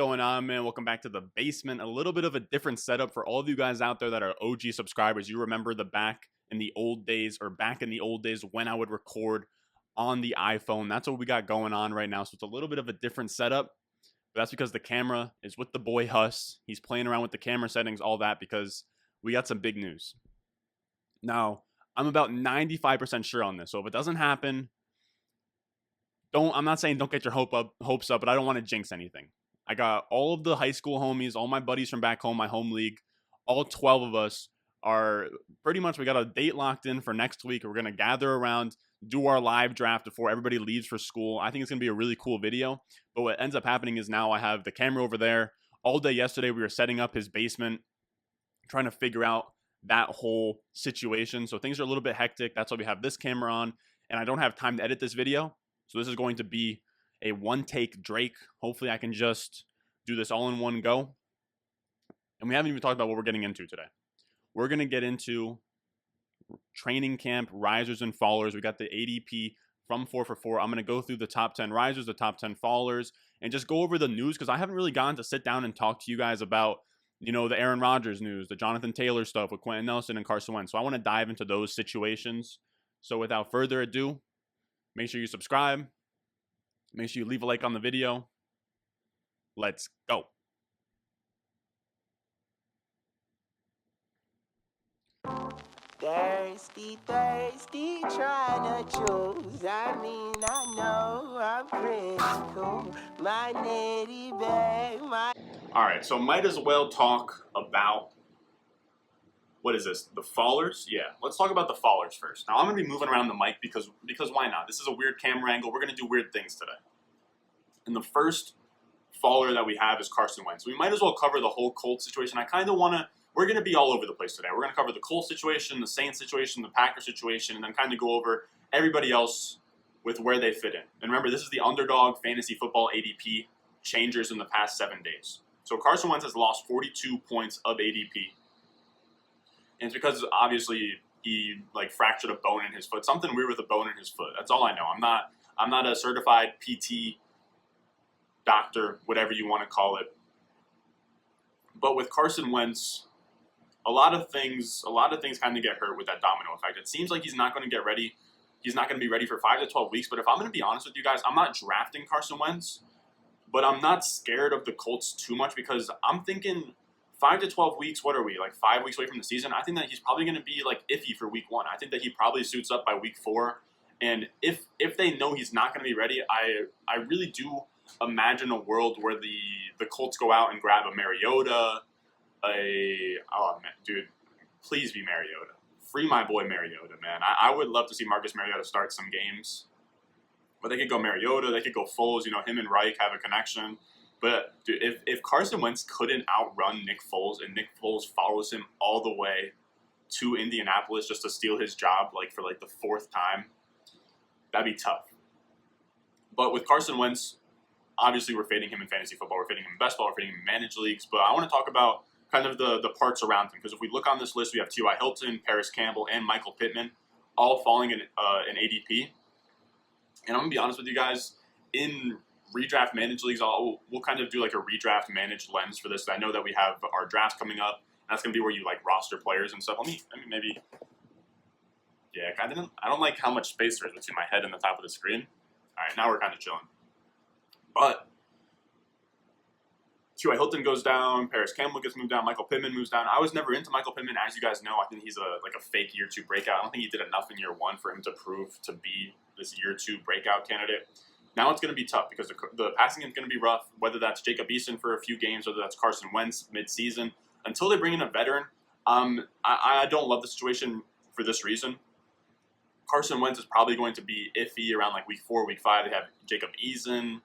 going on, man? Welcome back to the basement. A little bit of a different setup for all of you guys out there that are OG subscribers. You remember back in the old days when I would record on the iPhone. That's what we got going on right now. So it's a little bit of a different setup. But that's because the camera is with the boy Huss. He's playing around with the camera settings, all that, because we got some big news. Now, I'm about 95% sure on this. So if it doesn't happen, I'm not saying don't get your hopes up, but I don't want to jinx anything. I got all of the high school homies, all my buddies from back home, my home league, all 12 of us are pretty much, we got a date locked in for next week. We're going to gather around, do our live draft before everybody leaves for school. I think it's going to be a really cool video. But what ends up happening is now I have the camera over there. All day yesterday, we were setting up his basement, trying to figure out that whole situation. So things are a little bit hectic. That's why we have this camera on. And I don't have time to edit this video. So this is going to be a one-take Drake. Hopefully I can just do this all in one go. And we haven't even talked about what we're getting into today. We're going to get into training camp, risers and fallers. We got the ADP from 4 for 4. I'm going to go through the top 10 risers, the top 10 fallers, and just go over the news because I haven't really gotten to sit down and talk to you guys about, the Aaron Rodgers news, the Jonathan Taylor stuff with Quentin Nelson and Carson Wentz. So I want to dive into those situations. So without further ado, make sure you subscribe. Make sure you leave a like on the video. Let's go. Thirsty, trying to choose. I know I'm pretty cool. My nitty bag, my... All right, so might as well talk about, what is this, the fallers? Yeah, let's talk about the fallers first. Now, I'm going to be moving around the mic because why not? This is a weird camera angle. We're going to do weird things today. And the first faller that we have is Carson Wentz. We might as well cover the whole Colts situation. I kind of want to, we're going to be all over the place today. We're going to cover the Colts situation, the Saints situation, the Packers situation, and then kind of go over everybody else with where they fit in. And remember, this is the Underdog Fantasy Football ADP changers in the past 7 days. So Carson Wentz has lost 42 points of ADP. And it's because, obviously, he fractured a bone in his foot. Something weird with a bone in his foot. That's all I know. I'm not a certified PT doctor, whatever you want to call it. But with Carson Wentz, a lot of things kind of get hurt with that domino effect. It seems like he's not going to get ready. He's not going to be ready for 5 to 12 weeks. But if I'm going to be honest with you guys, I'm not drafting Carson Wentz. But I'm not scared of the Colts too much because I'm thinking 5 to 12 weeks, what are we, 5 weeks away from the season? I think that he's probably going to be iffy for week 1. I think that he probably suits up by week 4. And if they know he's not going to be ready, I really do imagine a world where the Colts go out and grab a Mariota, dude, please be Mariota. Free my boy Mariota, man. I would love to see Marcus Mariota start some games. But they could go Mariota, they could go Foles, him and Reich have a connection. But dude, if Carson Wentz couldn't outrun Nick Foles and Nick Foles follows him all the way to Indianapolis just to steal his job for the 4th time, that'd be tough. But with Carson Wentz, obviously we're fading him in fantasy football, we're fading him in best ball, we're fading him in managed leagues. But I want to talk about kind of the parts around him because if we look on this list, we have T.Y. Hilton, Paris Campbell, and Michael Pittman all falling in ADP. And I'm going to be honest with you guys, in redraft managed leagues, we'll kind of do a redraft managed lens for this. I know that we have our drafts coming up, and that's going to be where you roster players and stuff. Let me maybe, yeah, I don't like how much space there is between my head and the top of the screen. All right, now we're kind of chilling. But T.Y. Hilton goes down, Paris Campbell gets moved down, Michael Pittman moves down. I was never into Michael Pittman, as you guys know. I think he's a fake year 2 breakout. I don't think he did enough in year 1 for him to prove to be this year 2 breakout candidate. Now it's going to be tough because the passing is going to be rough, whether that's Jacob Eason for a few games, whether that's Carson Wentz mid-season. Until they bring in a veteran, I don't love the situation for this reason. Carson Wentz is probably going to be iffy around week 4, week 5. They have Jacob Eason,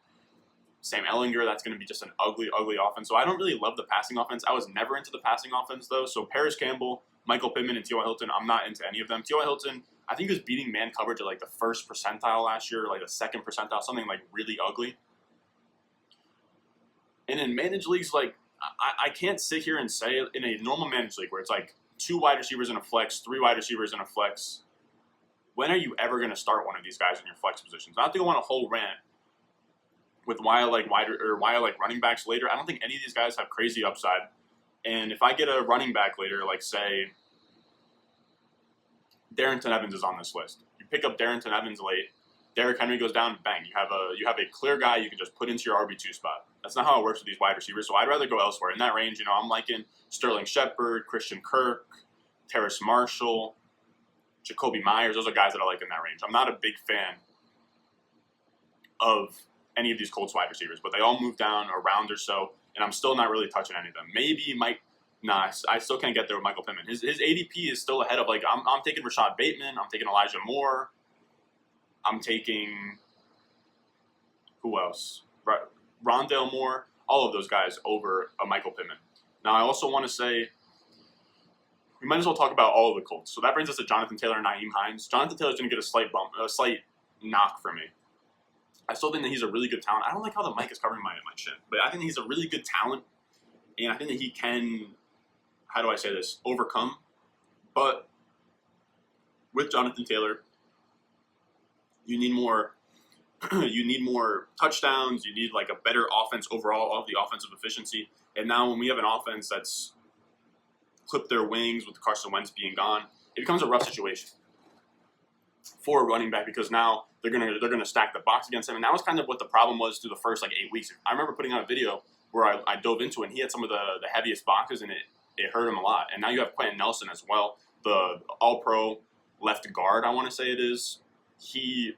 Sam Ehlinger. That's going to be just an ugly, ugly offense. So I don't really love the passing offense. I was never into the passing offense, though. So Paris Campbell, Michael Pittman, and T.Y. Hilton, I'm not into any of them. T.Y. Hilton, I think he was beating man coverage at the 1st percentile last year, the 2nd percentile, something really ugly. And in managed leagues, I can't sit here and say in a normal managed league where it's 2 wide receivers in a flex, 3 wide receivers in a flex, when are you ever going to start one of these guys in your flex positions? Not to go on a whole rant, with why I like why I like running backs later. I don't think any of these guys have crazy upside. And if I get a running back later, like say Darrington Evans is on this list, you pick up Darrington Evans late, Derrick Henry goes down, bang, you have a clear guy you can just put into your RB2 spot. That's not how it works with these wide receivers. So I'd rather go elsewhere in that range. You know, I'm liking Sterling Shepard, Christian Kirk, Terrace Marshall, Jacoby Myers. Those are guys that I like in that range. I'm not a big fan of any of these Colts wide receivers, but they all move down a round or so, and I'm still not really touching any of them. Maybe I still can't get there with Michael Pittman. His ADP is still ahead of, like, I'm taking Rashad Bateman, I'm taking Elijah Moore, I'm taking, who else? Rondale Moore, all of those guys over a Michael Pittman. Now, I also want to say, we might as well talk about all of the Colts. So that brings us to Jonathan Taylor and Nyheim Hines. Jonathan Taylor's going to get a slight knock for me. I still think that he's a really good talent. I don't like how the mic is covering my chin, but I think he's a really good talent, and I think that he can, how do I say this, overcome. But with Jonathan Taylor, you need more touchdowns. You need like a better offense overall of the offensive efficiency. And now when we have an offense that's clipped their wings with Carson Wentz being gone, it becomes a rough situation for a running back, because now they're gonna stack the box against him. And that was kind of what the problem was through the first like 8 weeks. I remember putting out a video where I dove into it, and he had some of the heaviest boxes, and it hurt him a lot. And now you have Quentin Nelson as well, the all-pro left guard, I want to say it is. He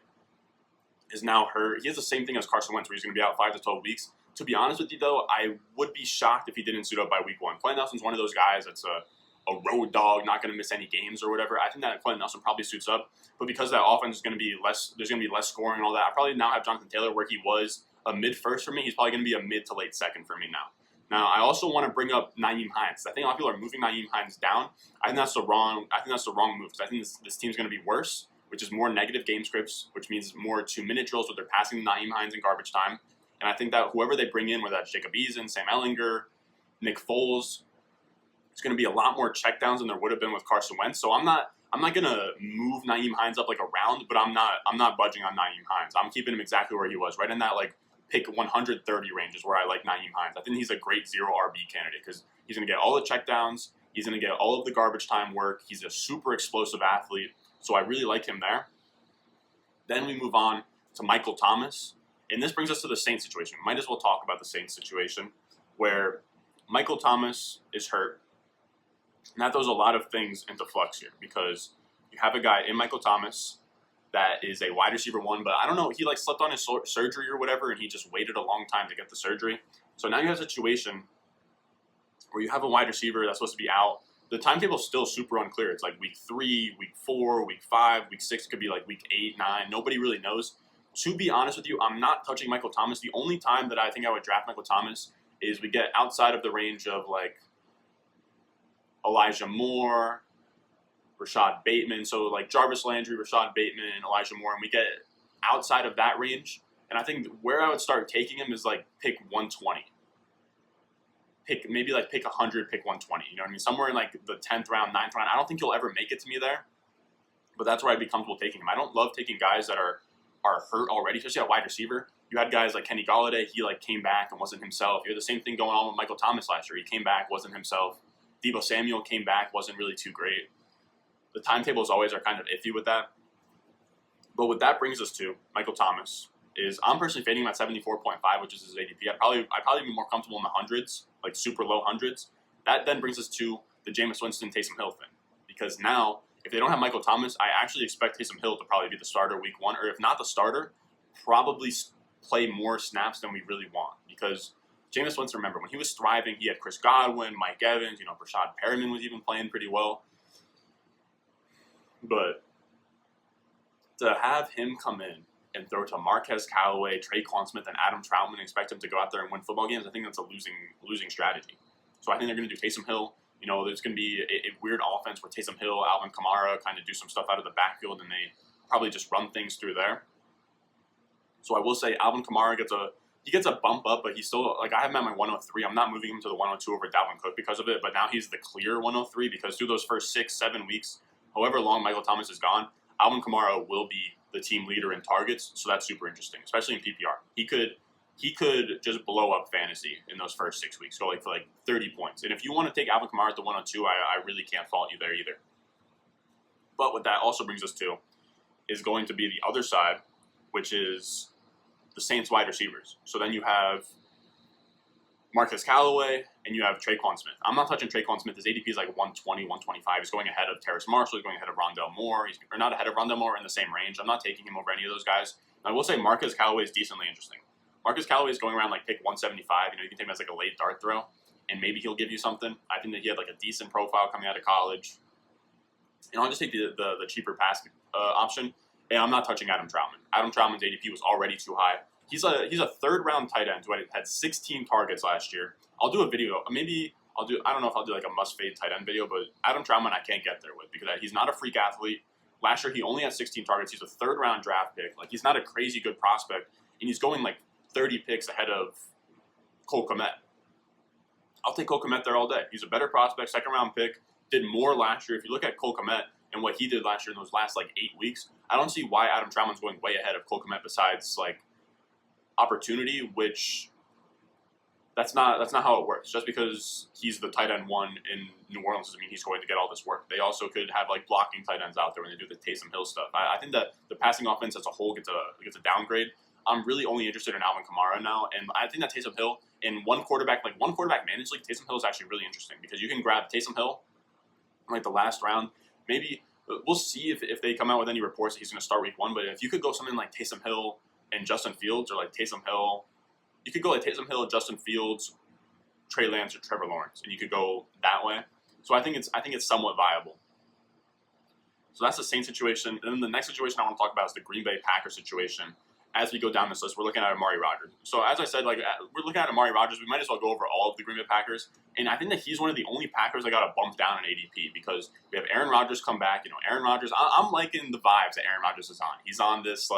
is now hurt. He has the same thing as Carson Wentz, where he's going to be out 5 to 12 weeks. To be honest with you, though, I would be shocked if he didn't suit up by week 1. Quentin Nelson's one of those guys that's a road dog, not going to miss any games or whatever. I think that Quentin Nelson probably suits up. But because that offense is going to be less, there's going to be less scoring and all that, I probably now have Jonathan Taylor where he was a mid-first for me. He's probably going to be a mid to late second for me now. Now, I also want to bring up Nyheim Hines. I think a lot of people are moving Nyheim Hines down. I think that's the wrong move, because I think this team's going to be worse, which is more negative game scripts, which means more 2-minute drills where they're passing Nyheim Hines in garbage time. And I think that whoever they bring in, whether that's Jacob Eason, Sam Ehlinger, Nick Foles, it's going to be a lot more checkdowns than there would have been with Carson Wentz. So I'm not going to move Nyheim Hines up like a round, but I'm not budging on Nyheim Hines. I'm keeping him exactly where he was, right in that like pick 130 range is where I like Nyheim Hines. I think he's a great 0 RB candidate because he's going to get all the checkdowns. He's going to get all of the garbage time work. He's a super explosive athlete. So I really like him there. Then we move on to Michael Thomas. And this brings us to the Saints situation. We might as well talk about the Saints situation where Michael Thomas is hurt. And that throws a lot of things into flux here, because you have a guy in Michael Thomas that is a wide receiver 1, but I don't know, he like slept on his surgery or whatever, and he just waited a long time to get the surgery. So now you have a situation where you have a wide receiver that's supposed to be out. The timetable's still super unclear. It's like week 3, week 4, week 5, week 6, could be like week 8, 9. Nobody really knows. To be honest with you, I'm not touching Michael Thomas. The only time that I think I would draft Michael Thomas is we get outside of the range of like Elijah Moore, Rashad Bateman. So like Jarvis Landry, Rashad Bateman, Elijah Moore, and we get outside of that range. And I think where I would start taking him is like pick 120. Pick 100, pick 120. You know what I mean? Somewhere in like the 10th round, 9th round. I don't think he'll ever make it to me there, but that's where I'd be comfortable taking him. I don't love taking guys that are hurt already, especially at wide receiver. You had guys like Kenny Golladay. He like came back and wasn't himself. You had the same thing going on with Michael Thomas last year. He came back, wasn't himself. Deebo Samuel came back, wasn't really too great. The timetables always are kind of iffy with that. But what that brings us to, Michael Thomas, is I'm personally fading him at 74.5, which is his ADP. I'd probably be more comfortable in the hundreds, like super low hundreds. That then brings us to the Jameis Winston, Taysom Hill thing. Because now, if they don't have Michael Thomas, I actually expect Taysom Hill to probably be the starter week 1, or if not the starter, probably play more snaps than we really want. Because Jameis Winston, remember, when he was thriving, he had Chris Godwin, Mike Evans, Rashad Perriman was even playing pretty well. But to have him come in and throw to Marquez Callaway, Traquan Smith, and Adam Troutman and expect him to go out there and win football games, I think that's a losing strategy. So I think they're going to do Taysom Hill. There's going to be a weird offense where Taysom Hill, Alvin Kamara kind of do some stuff out of the backfield, and they probably just run things through there. So I will say Alvin Kamara gets a bump up, but he's still, like, I have him at my 103. I'm not moving him to the 102 over Dalvin Cook because of it, but now he's the clear 103 because through those first 6-7 weeks, however long Michael Thomas is gone, Alvin Kamara will be the team leader in targets, so that's super interesting, especially in PPR. He could he could just blow up fantasy in those first 6 weeks, go for 30 points. And if you want to take Alvin Kamara at the 102, I really can't fault you there either. But what that also brings us to is going to be the other side, which is the Saints wide receivers. So then you have Marcus Callaway and you have Traquan Smith. I'm not touching Traquan Smith. His ADP is 120, 125. He's going ahead of Terrace Marshall. He's going ahead of Rondell Moore. Or not ahead of Rondell Moore, in the same range. I'm not taking him over any of those guys. And I will say Marcus Callaway is decently interesting. Marcus Callaway is going around pick 175. You can take him as a late dart throw, and maybe he'll give you something. I think that he had a decent profile coming out of college. And I'll just take the cheaper pass option. And I'm not touching Adam Troutman. Adam Troutman's ADP was already too high. He's a third round tight end who had 16 targets last year. I'll do a video. Maybe I don't know if I'll do a must fade tight end video, but Adam Troutman I can't get there with because he's not a freak athlete. Last year he only had 16 targets. He's a third round draft pick. He's not a crazy good prospect, and he's going 30 picks ahead of Cole Kmet. I'll take Cole Kmet there all day. He's a better prospect, second round pick. Did more last year. If you look at Cole Kmet and what he did last year in those last 8 weeks, I don't see why Adam Troutman's going way ahead of Cole Kmet besides opportunity, which that's not how it works. Just because he's the tight end one in New Orleans doesn't mean he's going to get all this work. They also could have blocking tight ends out there when they do the Taysom Hill stuff. I think that the passing offense as a whole gets a downgrade. I'm really only interested in Alvin Kamara now, and I think that Taysom Hill in one quarterback managed league, Taysom Hill is actually really interesting because you can grab Taysom Hill in the last round. Maybe we'll see if they come out with any reports that he's going to start week 1. But if you could go something like Taysom Hill and Justin Fields, or Taysom Hill, you could go Taysom Hill, Justin Fields, Trey Lance, or Trevor Lawrence, and you could go that way. So I think it's somewhat viable. So that's the same situation. And then the next situation I want to talk about is the Green Bay Packers situation. As we go down this list, we're looking at Amari Rodgers. So as I said, we're looking at Amari Rodgers. We might as well go over all of the Green Bay Packers. And I think that he's one of the only Packers that got a bump down in ADP because we have Aaron Rodgers come back. Aaron Rodgers, I'm liking the vibes that Aaron Rodgers is on. He's on this,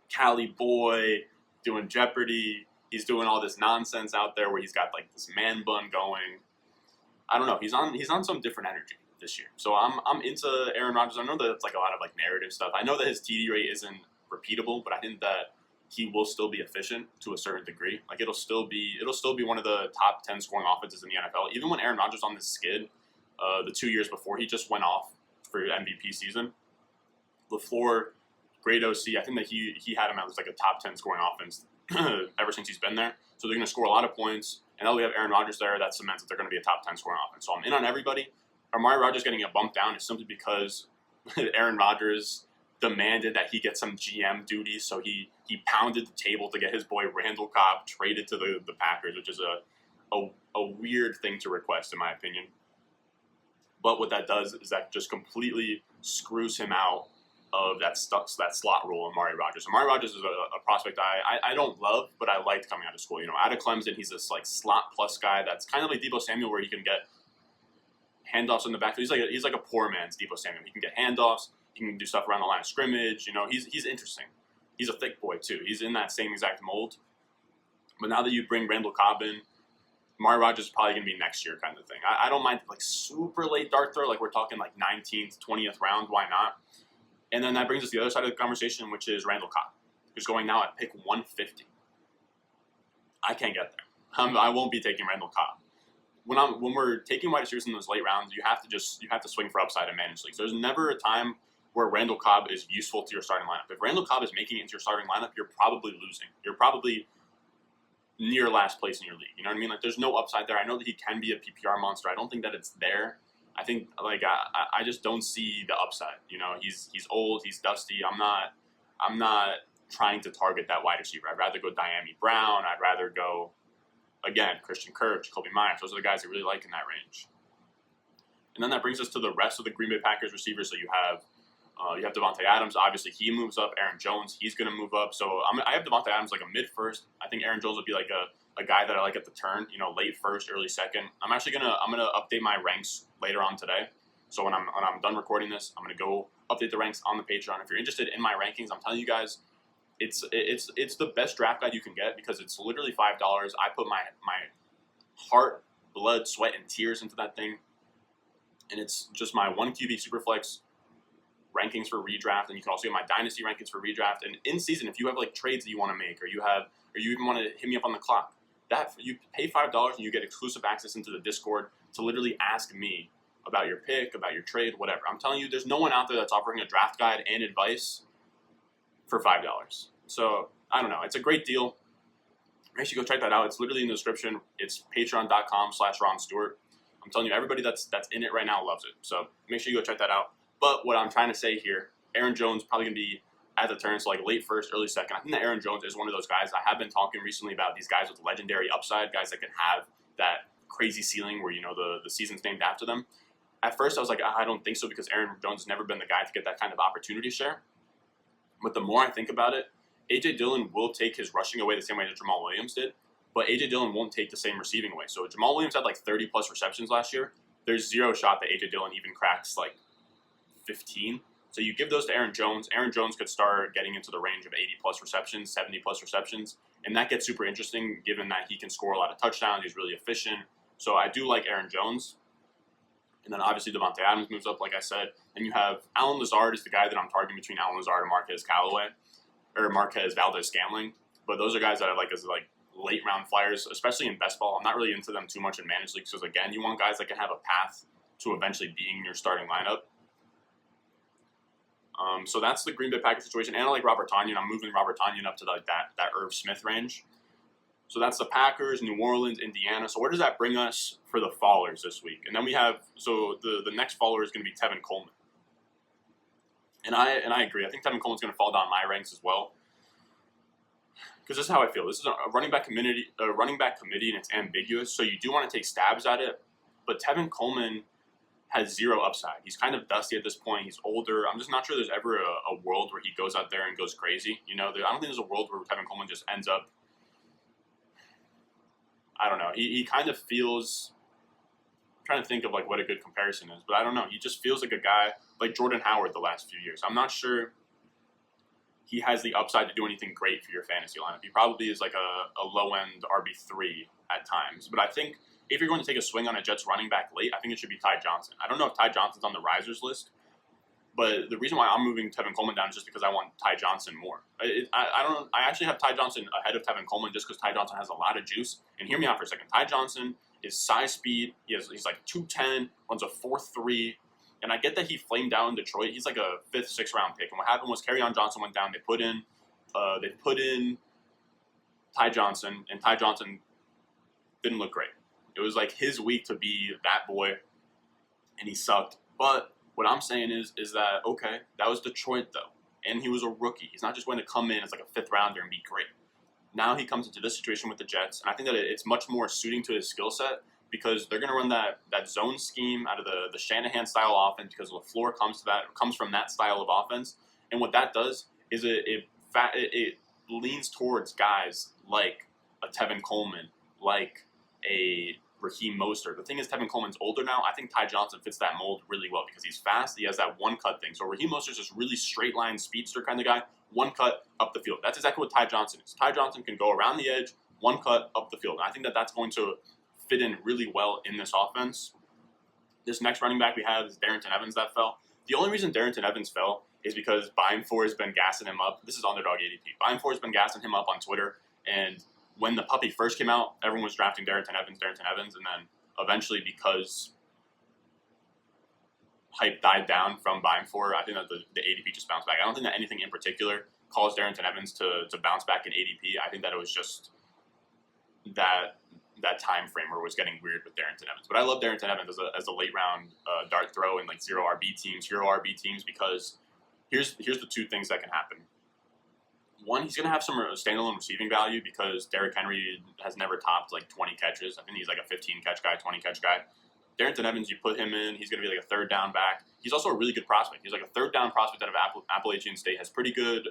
Cali boy doing Jeopardy. He's doing all this nonsense out there where he's got, this man bun going. I don't know. He's on some different energy this year. So I'm into Aaron Rodgers. I know that it's, a lot of, narrative stuff. I know that his TD rate isn't repeatable, but I think that he will still be efficient to a certain degree. It'll still be one of the top 10 scoring offenses in the NFL. Even when Aaron Rodgers on this skid, the 2 years before he just went off for MVP season, LaFleur, great OC. I think that he had him as a top 10 scoring offense ever since he's been there. So they're going to score a lot of points, and now we have Aaron Rodgers there. That cements that they're going to be a top 10 scoring offense. So I'm in on everybody. Amari Rodgers getting a bump down is simply because Aaron Rodgers demanded that he get some GM duties, so he pounded the table to get his boy Randall Cobb traded to the Packers, which is a weird thing to request in my opinion. But what that does is that just completely screws him out of that slot role in Amari Rodgers. Amari Rodgers is a prospect I don't love, but I liked coming out of school. Out of Clemson, he's this slot plus guy that's kind of like Deebo Samuel, where he can get handoffs in the backfield. He's like a poor man's Deebo Samuel. He can get handoffs. He can do stuff around the line of scrimmage. He's interesting. He's a thick boy too. He's in that same exact mold. But now that you bring Randall Cobb in, Amari Rodgers is probably going to be next year kind of thing. I don't mind super late dart throw, we're talking 19th, 20th round. Why not? And then that brings us to the other side of the conversation, which is Randall Cobb, who's going now at pick 150. I can't get there. I won't be taking Randall Cobb. When we're taking wide receivers in those late rounds, you have to swing for upside in managed leagues. There's never a time where Randall Cobb is useful to your starting lineup. If Randall Cobb is making it into your starting lineup, you're probably losing. You're probably near last place in your league. You know what I mean? There's no upside there. I know that he can be a PPR monster. I don't think that it's there. I think I just don't see the upside. He's old, he's dusty. I'm not trying to target that wide receiver. I'd rather go Diami Brown. I'd rather go, again, Christian Kirk, Jacoby Myers. Those are the guys I really like in that range. And then that brings us to the rest of the Green Bay Packers receivers. So you have Devontae Adams. Obviously, he moves up. Aaron Jones, he's going to move up. So I have Devontae Adams a mid-first. I think Aaron Jones would be a guy that I like at the turn, late first, early second. I'm gonna update my ranks later on today. So when I'm done recording this, I'm gonna go update the ranks on the Patreon. If you're interested in my rankings, I'm telling you guys, it's the best draft guide you can get because it's literally $5. I put my heart, blood, sweat, and tears into that thing, and it's just my one QB Superflex rankings for redraft, and you can also get my dynasty rankings for redraft. And in season, if you have like trades that you want to make, or you even want to hit me up on the clock, that you pay $5 and you get exclusive access into the Discord to literally ask me about your pick, about your trade, whatever. I'm telling you, there's no one out there that's offering a draft guide and advice for $5. So I don't know. It's a great deal. Make sure you go check that out. It's literally in the description. It's patreon.com/Ron Stewart. I'm telling you, everybody that's in it right now loves it. So make sure you go check that out. But what I'm trying to say here, Aaron Jones probably going to be at the turn, so like late first, early second. I think that Aaron Jones is one of those guys. I have been talking recently about these guys with legendary upside, guys that can have that crazy ceiling where, the season's named after them. At first, I was like, I don't think so, because Aaron Jones has never been the guy to get that kind of opportunity share. But the more I think about it, A.J. Dillon will take his rushing away the same way that Jamal Williams did, but A.J. Dillon won't take the same receiving away. So Jamal Williams had like 30-plus receptions last year. There's zero shot that A.J. Dillon even cracks like 15. So you give those to Aaron Jones. Aaron Jones could start getting into the range of 80-plus receptions, 70-plus receptions, and that gets super interesting given that he can score a lot of touchdowns. He's really efficient. So I do like Aaron Jones. And then obviously Devontae Adams moves up, like I said. And you have Allen Lazard is the guy that I'm targeting between Allen Lazard and Marquez Valdez-Scantling. But those are guys that I like as like late round flyers, especially in best ball. I'm not really into them too much in managed leagues because, again, you want guys that can have a path to eventually being your starting lineup. So that's the Green Bay Packers situation. And I like Robert Tonyan. I'm moving Robert Tonyan up to like that Irv Smith range. So that's the Packers, New Orleans, Indiana. So where does that bring us for the fallers this week? And then we have, so the next faller is going to be Tevin Coleman. And I agree. I think Tevin Coleman's going to fall down my ranks as well. Because this is how I feel. This is a running back committee, and it's ambiguous. So you do want to take stabs at it. But Tevin Coleman has zero upside. He's kind of dusty at this point. He's older. I'm just not sure there's ever a world where he goes out there and goes crazy. I don't think there's a world where Tevin Coleman just ends up, I don't know. He kind of feels, I'm trying to think of like what a good comparison is, but I don't know. He just feels like a guy like Jordan Howard the last few years. I'm not sure he has the upside to do anything great for your fantasy lineup. He probably is like a low-end RB3 at times. But I think if you're going to take a swing on a Jets running back late, I think it should be Ty Johnson. I don't know if Ty Johnson's on the risers list, but the reason why I'm moving Tevin Coleman down is just because I want Ty Johnson more. I actually have Ty Johnson ahead of Tevin Coleman just because Ty Johnson has a lot of juice. And hear me out for a second. Ty Johnson is size speed. He's like 210, runs a 4.3. And I get that he flamed out in Detroit. He's like a 5th, 6th round pick. And what happened was Kerryon Johnson went down. They put in Ty Johnson, and Ty Johnson didn't look great. It was like his week to be that boy, and he sucked. But what I'm saying is that, okay, that was Detroit, though. And he was a rookie. He's not just going to come in as like a 5th rounder and be great. Now he comes into this situation with the Jets, and I think that it's much more suiting to his skill set because they're going to run that zone scheme out of the Shanahan-style offense because LaFleur comes from that style of offense. And what that does is it leans towards guys like a Tevin Coleman, like a Raheem Mostert. The thing is, Tevin Coleman's older now. I think Ty Johnson fits that mold really well because he's fast. He has that one-cut thing. So Raheem Mostert's this really straight-line speedster kind of guy, one cut up the field. That's exactly what Ty Johnson is. Ty Johnson can go around the edge, one cut up the field. And I think that that's going to fit in really well in this offense. This next running back we have is Darrington Evans that fell. The only reason Darrington Evans fell is because Bime4 has been gassing him up. This is Underdog ADP. Bime4 has been gassing him up on Twitter, and when the puppy first came out, everyone was drafting Darrington Evans, and then eventually because hype died down from Bime4, I think that the ADP just bounced back. I don't think that anything in particular caused Darrington Evans to bounce back in ADP. I think that it was just that time frame where it was getting weird with Darrington Evans. But I love Darrington Evans as a late round dart throw in like hero RB teams because here's the two things that can happen. One, he's going to have some standalone receiving value because Derrick Henry has never topped like 20 catches. I think he's like a 15-catch guy, 20-catch guy. Darrington Evans, you put him in, he's going to be like a third down back. He's also a really good prospect. He's like a third down prospect out of Appalachian State, has pretty good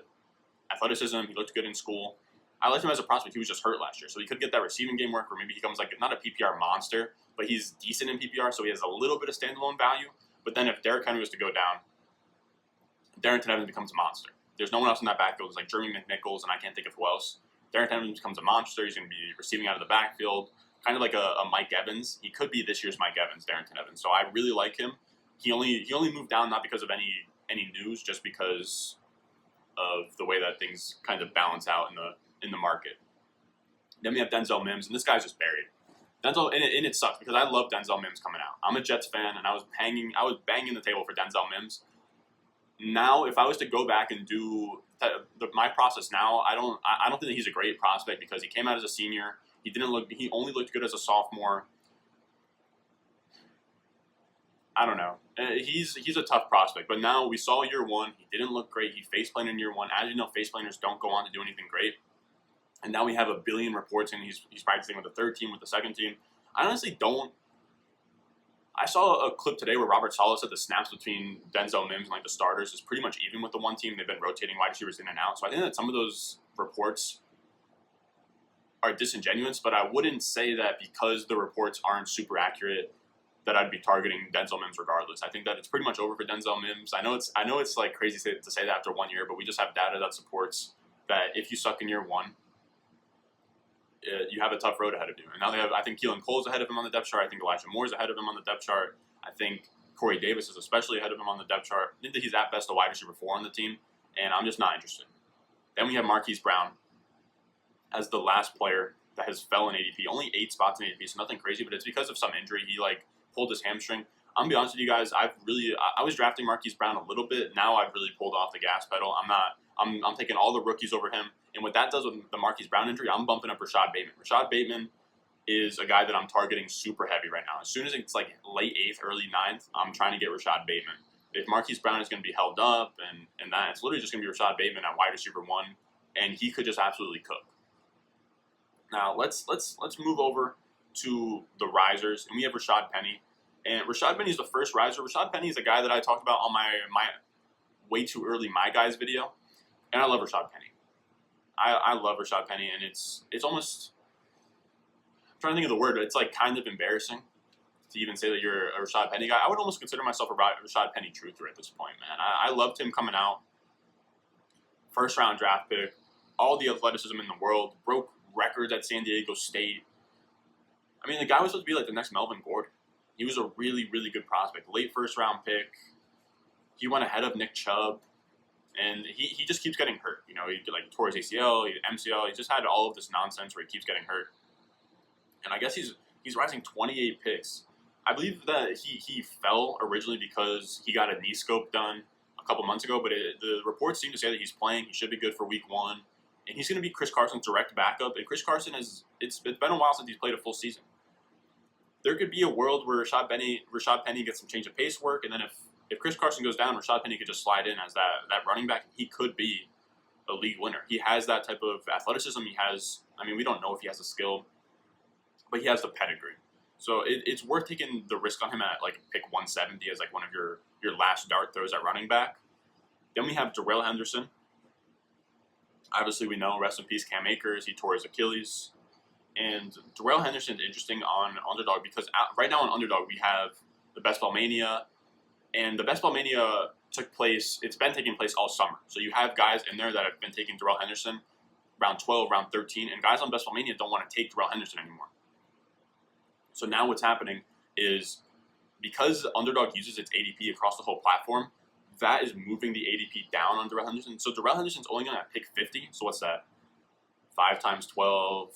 athleticism. He looked good in school. I liked him as a prospect. He was just hurt last year, so he could get that receiving game work, or maybe he becomes like not a PPR monster, but he's decent in PPR, so he has a little bit of standalone value. But then if Derrick Henry was to go down, Darrington Evans becomes a monster. There's no one else in that backfield. It's like Jeremy McNichols, and I can't think of who else. Darrington Evans becomes a monster. He's going to be receiving out of the backfield, kind of like a Mike Evans. He could be this year's Mike Evans, Darrington Evans. So I really like him. He only moved down not because of any news just because of the way that things kind of balance out in the market. Then we have Denzel Mims, and this guy's just buried. Denzel, and it sucks because I love Denzel Mims coming out. I'm a Jets fan, and I was banging the table for Denzel Mims. Now, if I was to go back and do my process now, I don't think that he's a great prospect because he came out as a senior. He only looked good as a sophomore. I don't know. He's a tough prospect, but now we saw year one. He didn't look great. He face-planed in year one. As you know, face-planners don't go on to do anything great. And now we have a billion reports, and he's practicing with the third team, with the second team. I honestly don't. I saw a clip today where Robert Saleh said the snaps between Denzel Mims and like the starters is pretty much even with the one team. They've been rotating wide receivers in and out. So I think that some of those reports are disingenuous, but I wouldn't say that because the reports aren't super accurate that I'd be targeting Denzel Mims regardless. I think that it's pretty much over for Denzel Mims. I know it's like crazy to say that after 1 year, but we just have data that supports that if you suck in year one, you have a tough road ahead of you. And now I think Keelan Cole's ahead of him on the depth chart. I think Elijah Moore's ahead of him on the depth chart. I think Corey Davis is especially ahead of him on the depth chart. I think that he's at best a wide receiver 4 on the team, and I'm just not interested. Then we have Marquise Brown as the last player that has fell in ADP. Only 8 spots in ADP, so nothing crazy, but it's because of some injury. He pulled his hamstring. I'm gonna be honest with you guys. I was drafting Marquise Brown a little bit. Now I've really pulled off the gas pedal. I'm taking all the rookies over him. And what that does with the Marquise Brown injury, I'm bumping up Rashad Bateman. Rashad Bateman is a guy that I'm targeting super heavy right now. As soon as it's like late 8th, early 9th, I'm trying to get Rashad Bateman. If Marquise Brown is going to be held up and that, it's literally just going to be Rashad Bateman at wide receiver 1, and he could just absolutely cook. Now let's move over to the risers, and we have Rashad Penny. And Rashad Penny is the first riser. Rashad Penny is a guy that I talked about on my way too early My Guys video, and I love Rashad Penny. I love Rashad Penny, and it's almost, I'm trying to think of the word, but it's like kind of embarrassing to even say that you're a Rashad Penny guy. I would almost consider myself a Rashad Penny truther at this point, man. I loved him coming out. First round draft pick, all the athleticism in the world, broke records at San Diego State. I mean, the guy was supposed to be like the next Melvin Gordon. He was a really, really good prospect. Late first round pick. He went ahead of Nick Chubb. And he just keeps getting hurt. You know, he tore his ACL, MCL. He just had all of this nonsense where he keeps getting hurt. And I guess he's rising 28 picks. I believe that he fell originally because he got a knee scope done a couple months ago, but the reports seem to say that he's playing. He should be good for week 1. And he's going to be Chris Carson's direct backup. And Chris Carson it's been a while since he's played a full season. There could be a world where Rashad Penny gets some change of pace work, and then if Chris Carson goes down, Rashad Penny could just slide in as that running back. He could be a league winner. He has that type of athleticism. We don't know if he has the skill, but he has the pedigree. So it's worth taking the risk on him at like pick 170 as like one of your last dart throws at running back. Then we have Darrell Henderson. Obviously, we know, rest in peace, Cam Akers. He tore his Achilles. And Darrell Henderson is interesting on Underdog because right now on Underdog we have the Best Ball Mania. And the Best Ball Mania took place, it's been taking place all summer. So you have guys in there that have been taking Darrell Henderson round 12, round 13, and guys on Best Ball Mania don't want to take Darrell Henderson anymore. So now what's happening is because Underdog uses its ADP across the whole platform, that is moving the ADP down on Darrell Henderson. So Darrell Henderson's only going to pick 50. So what's that? 5 times 12.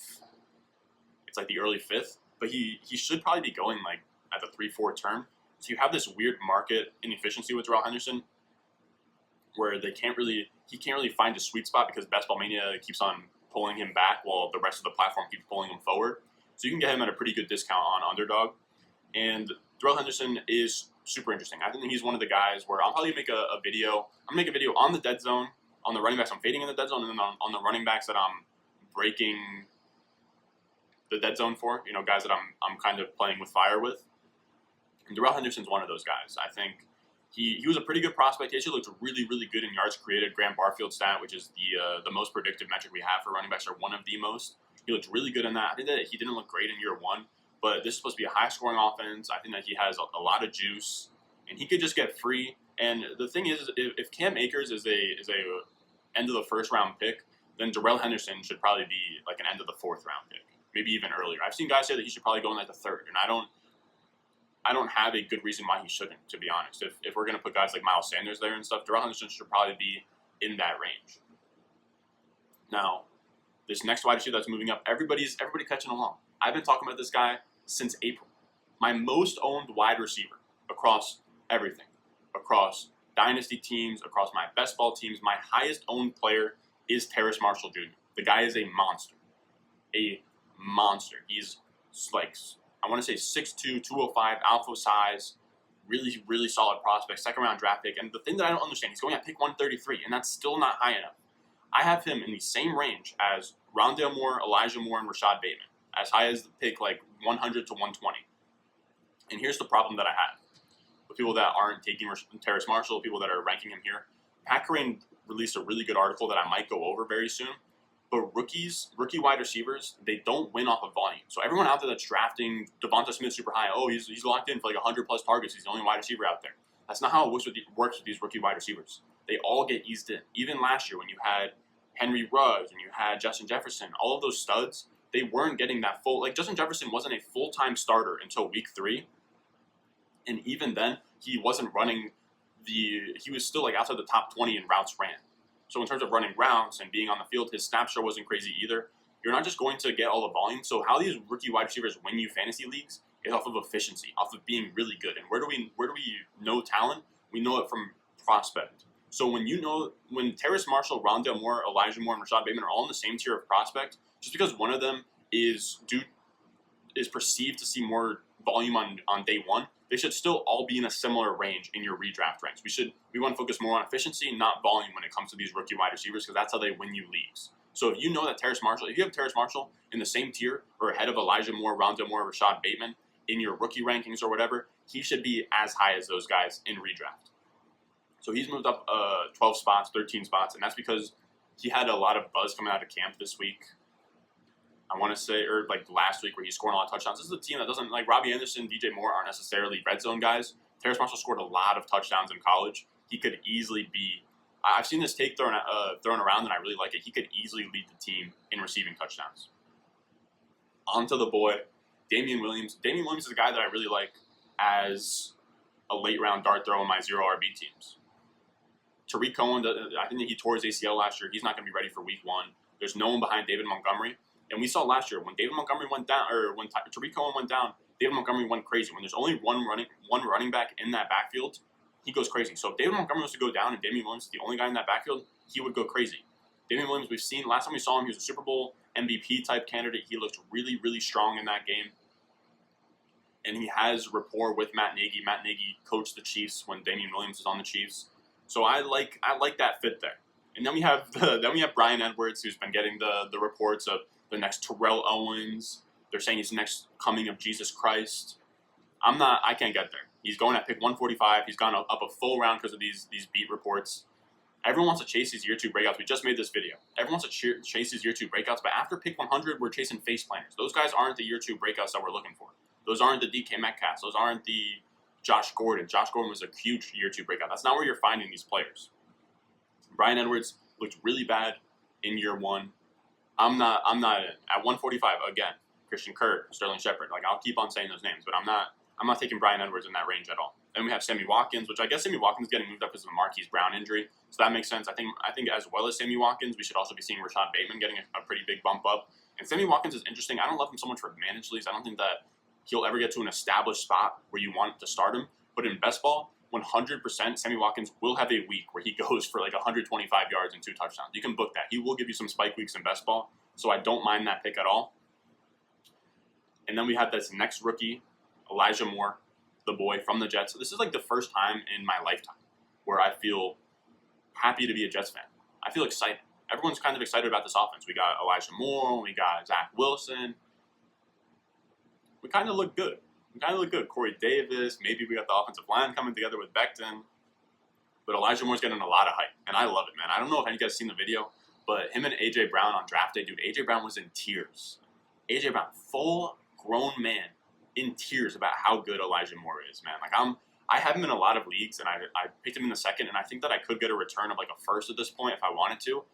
It's like the early 5th. But he should probably be going like at the 3-4 turn. So you have this weird market inefficiency with Darrell Henderson where he can't really find a sweet spot because Best Ball Mania keeps on pulling him back while the rest of the platform keeps pulling him forward. So you can get him at a pretty good discount on Underdog. And Darrell Henderson is super interesting. I think that he's one of the guys where I'll probably make a video. I'm going to make a video on the dead zone, on the running backs I'm fading in the dead zone, and then on the running backs that I'm breaking the dead zone for, guys that I'm kind of playing with fire with. And Darrell Henderson's one of those guys. I think he was a pretty good prospect. He actually looked really, really good in yards created. Graham Barfield stat, which is the most predictive metric we have for running backs, or one of the most. He looked really good in that. I think that he didn't look great in year 1, but this is supposed to be a high-scoring offense. I think that he has a lot of juice, and he could just get free. And the thing is, if Cam Akers is a end of the first round pick, then Darrell Henderson should probably be like an end of the 4th round pick, maybe even earlier. I've seen guys say that he should probably go in like the 3rd, and I don't have a good reason why he shouldn't, to be honest. If we're going to put guys like Miles Sanders there and stuff, Darrell Henderson should probably be in that range. Now, this next wide receiver that's moving up, everybody catching along. I've been talking about this guy since April. My most owned wide receiver across everything, across dynasty teams, across my best ball teams. My highest owned player is Terrace Marshall Jr. The guy is a monster. A monster. He's like, I want to say 6'2", 205, alpha size, really, really solid prospect, second round draft pick. And the thing that I don't understand, he's going at pick 133, and that's still not high enough. I have him in the same range as Rondale Moore, Elijah Moore, and Rashad Bateman, as high as the pick like 100 to 120. And here's the problem that I have with people that aren't taking Terrace Marshall, people that are ranking him here. Pat Kerrane released a really good article that I might go over very soon. But rookie wide receivers, they don't win off of volume. So everyone out there that's drafting Devonta Smith super high, oh, he's locked in for like 100 plus targets. He's the only wide receiver out there. That's not how it works with these rookie wide receivers. They all get eased in. Even last year when you had Henry Ruggs and you had Justin Jefferson, all of those studs, they weren't getting that full. Like Justin Jefferson wasn't a full-time starter until week 3. And even then, he wasn't running he was still like outside the top 20 in routes ran. So in terms of running routes and being on the field, his snap share wasn't crazy either. You're not just going to get all the volume. So how these rookie wide receivers win you fantasy leagues is off of efficiency, off of being really good. And where do we know talent? We know it from prospect. So when Terrace Marshall, Rondale Moore, Elijah Moore, and Rashad Bateman are all in the same tier of prospect, just because one of them is perceived to see more volume on day one, they should still all be in a similar range in your redraft ranks. We want to focus more on efficiency, not volume when it comes to these rookie wide receivers, because that's how they win you leagues. So if you know that if you have Terrace Marshall in the same tier or ahead of Elijah Moore, Rondale Moore, Rashad Bateman in your rookie rankings or whatever, he should be as high as those guys in redraft. So he's moved up 12 spots, 13 spots, and that's because he had a lot of buzz coming out of camp this week. I want to say, or like last week where he scored a lot of touchdowns. This is a team that doesn't, like Robbie Anderson, DJ Moore aren't necessarily red zone guys. Terrace Marshall scored a lot of touchdowns in college. He could easily be, I've seen this take thrown around and I really like it. He could easily lead the team in receiving touchdowns. On to the boy, Damian Williams. Damian Williams is a guy that I really like as a late round dart throw in my 0 RB teams. Tariq Cohen, I think that he tore his ACL last year. He's not going to be ready for week 1. There's no one behind David Montgomery. And we saw last year when David Montgomery went down, or when Tariq Cohen went down, David Montgomery went crazy. When there's only one running back in that backfield, he goes crazy. So if David Montgomery was to go down and Damian Williams is the only guy in that backfield, he would go crazy. Damian Williams, we've seen, last time we saw him, he was a Super Bowl MVP type candidate. He looked really, really strong in that game. And he has rapport with Matt Nagy. Matt Nagy coached the Chiefs when Damian Williams was on the Chiefs. So I like that fit there. And then we have Bryan Edwards, who's been getting the reports of the next Terrell Owens. They're saying he's the next coming of Jesus Christ. I can't get there. He's going at pick 145. He's gone up a full round because of these beat reports. Everyone wants to chase these year 2 breakouts. We just made this video. Everyone wants to chase these year 2 breakouts, but after pick 100, we're chasing face planters. Those guys aren't the year 2 breakouts that we're looking for. Those aren't the DK Metcalfs. Those aren't the Josh Gordon. Josh Gordon was a huge year 2 breakout. That's not where you're finding these players. Bryan Edwards looked really bad in year 1. I'm not in. At 145 again. Christian Kirk, Sterling Shepard. Like I'll keep on saying those names, but I'm not taking Bryan Edwards in that range at all. Then we have Sammy Watkins, which I guess Sammy Watkins is getting moved up because of a Marquise Brown injury, so that makes sense. I think as well as Sammy Watkins, we should also be seeing Rashad Bateman getting a pretty big bump up. And Sammy Watkins is interesting. I don't love him so much for managed leagues. I don't think that he'll ever get to an established spot where you want to start him. But in best ball, 100% Sammy Watkins will have a week where he goes for like 125 yards and 2 touchdowns. You can book that. He will give you some spike weeks in best ball, so I don't mind that pick at all. And then we have this next rookie, Elijah Moore, the boy from the Jets. This is like the first time in my lifetime where I feel happy to be a Jets fan. I feel excited. Everyone's kind of excited about this offense. We got Elijah Moore. We got Zach Wilson. We kind of look good. Corey Davis. Maybe we got the offensive line coming together with Becton. But Elijah Moore's getting a lot of hype, and I love it, man. I don't know if any of you guys seen the video, but him and A.J. Brown on draft day, dude, A.J. Brown was in tears. A.J. Brown, full-grown man, in tears about how good Elijah Moore is, man. Like, I have him in a lot of leagues, and I picked him in the second, and I think that I could get a return of like a first at this point if I wanted to,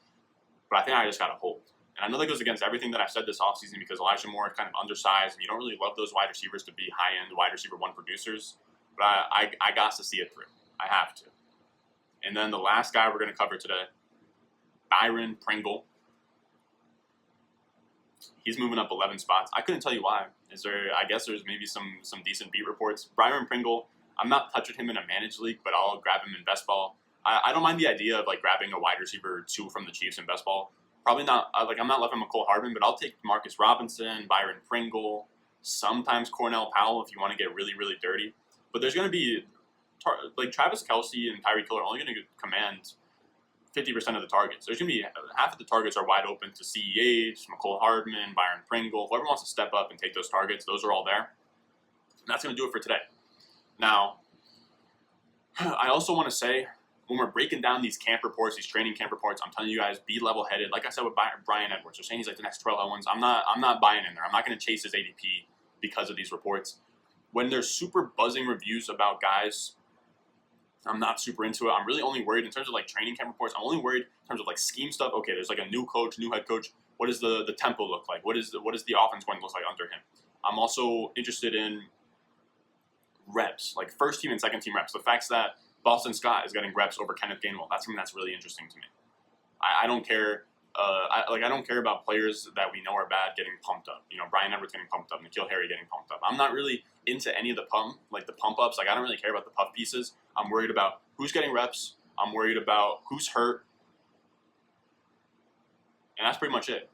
but I think I just got to hold. And I know that goes against everything that I've said this offseason because Elijah Moore is kind of undersized, and you don't really love those wide receivers to be high-end wide receiver one producers. But I got to see it through. I have to. And then the last guy we're going to cover today, Byron Pringle. He's moving up 11 spots. I couldn't tell you why. I guess there's maybe some decent beat reports. Byron Pringle, I'm not touching him in a managed league, but I'll grab him in best ball. I don't mind the idea of like grabbing a wide receiver 2 from the Chiefs in best ball. Probably not, I'm not loving McCole Hardman, but I'll take Marcus Robinson, Byron Pringle, sometimes Cornell Powell if you want to get really, really dirty. But there's going to be, Travis Kelce and Tyreek Hill are only going to command 50% of the targets. There's going to be half of the targets are wide open to CEH, McCole Hardman, Byron Pringle. Whoever wants to step up and take those targets, those are all there. And that's going to do it for today. Now, I also want to say, when we're breaking down these camp reports, these training camp reports, I'm telling you guys, be level-headed. Like I said with Brian Edwards, they're saying he's like the next Terrell Owens. I'm not buying in there. I'm not going to chase his ADP because of these reports. When there's super buzzing reviews about guys, I'm not super into it. I'm really only worried in terms of like training camp reports. I'm only worried in terms of like scheme stuff. Okay, there's like a new coach, new head coach. What does the tempo look like? What is the offense going to look like under him? I'm also interested in reps, like first team and second team reps. The fact that Boston Scott is getting reps over Kenneth Gainwell, that's something that's really interesting to me. I don't care. I don't care about players that we know are bad getting pumped up. You know, Brian Edwards getting pumped up, N'Keal Harry getting pumped up. I'm not really into any of the pump ups. Like I don't really care about the puff pieces. I'm worried about who's getting reps. I'm worried about who's hurt, and that's pretty much it.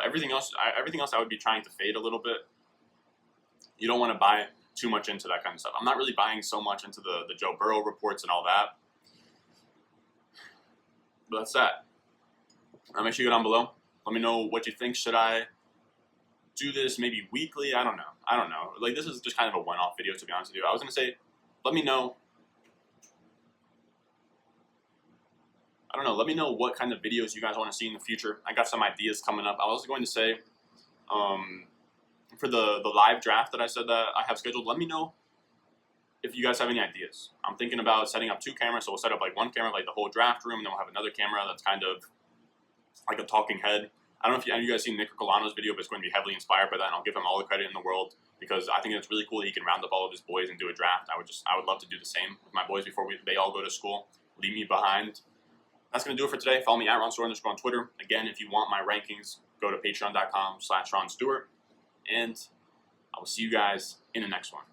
Everything else I would be trying to fade a little bit. You don't want to buy too much into that kind of stuff. I'm not really buying so much into the Joe Burrow reports and all that. But that's that. Make sure you go down below. Let me know what you think. Should I do this maybe weekly? I don't know. Like, this is just kind of a one-off video, to be honest with you. I was going to say, let me know. I don't know. Let me know what kind of videos you guys want to see in the future. I got some ideas coming up. I was going to say, for the live draft that I said that I have scheduled, let me know if you guys have any ideas. I'm thinking about setting up 2 cameras, so we'll set up like one camera, like the whole draft room, and then we'll have another camera that's kind of like a talking head. I don't know if you guys seen Nick Colano's video, but it's going to be heavily inspired by that, and I'll give him all the credit in the world because I think it's really cool that he can round up all of his boys and do a draft. I would love to do the same with my boys before they all go to school. Leave me behind. That's going to do it for today. Follow me at @RonStewart_ on Twitter. Again, if you want my rankings, go to patreon.com/RonStewart. And I will see you guys in the next one.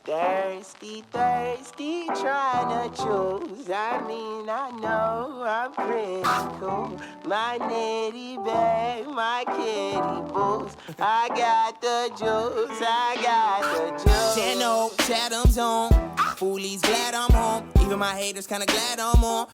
Thirsty, trying to choose. I mean, I know I'm pretty cool. My nitty bag, my kitty boots. I got the juice, I got the juice. 10-0, Chatham's on. Foolies glad I'm home. Even my haters kinda glad I'm on.